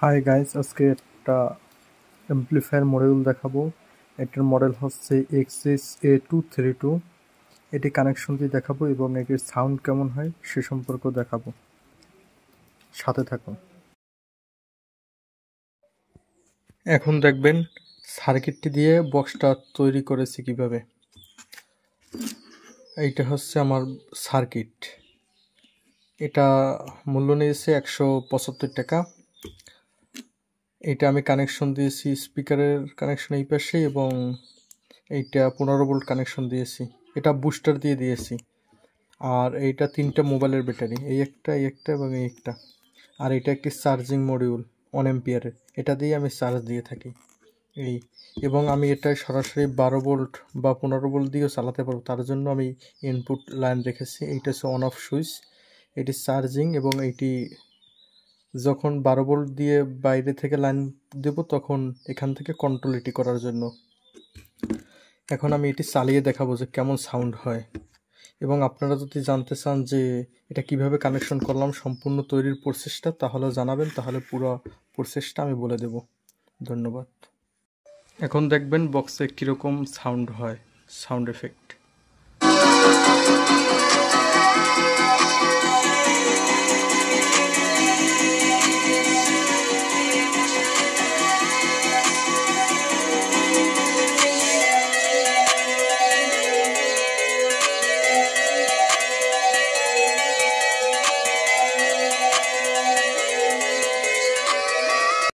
Hi guys, আজকে একটা amplifier module দেখাবো। এটার মডেল হচ্ছে XS-A232। এটি কানেকশন দিয়ে দেখাবো এবং এটির সাউন্ড কেমন হয় সে সম্পর্কেও দেখাবো। সাথে থাকুন। এখন দেখবেন সার্কিটটি দিয়ে বক্সটা তৈরি করেছি কিভাবে। এইটা হচ্ছে আমার সার্কিট। এটা মূল্য নিয়েছে 175 টাকা। এটা আমি কানেকশন দিয়েছি স্পিকারের কানেকশন এই পাশে এবং এইটা 15 ভোল্ট কানেকশন দিয়েছি। এটা বুস্টার দিয়ে দিয়েছি। আর এইটা 3টা মোবাইলের ব্যাটারি, এই একটা এবং এই একটা। আর এটা একটি চার্জিং মডিউল 1 এম্পিয়ারের, এটা দিয়ে আমি চার্জ দিয়ে থাকি এই। এবং আমি এটা সরাসরি 12 ভোল্ট বা 15 ভোল্ট দিয়েও চালাতে পারবো, তার জন্য আমি ইনপুট লাইন রেখেছি। এইটা হচ্ছে অন অফ সুইচ, এটি চার্জিং এবং এইটি যখন 12 ভোল্ট দিয়ে বাইরে থেকে লাইন দেব তখন এখান থেকে কন্ট্রোল এটি করার জন্য। এখন আমি এটি চালিয়ে দেখাবো যে কেমন সাউন্ড হয়। এবং আপনারা যদি জানতে চান যে এটা কিভাবে কানেকশন করলাম সম্পূর্ণ তৈরির প্রসেসটা, তাহলে জানাবেন, তাহলে পুরো প্রসেসটা আমি বলে দেব। ধন্যবাদ। এখন দেখবেন বক্সে কীরকম সাউন্ড হয়, সাউন্ড এফেক্ট।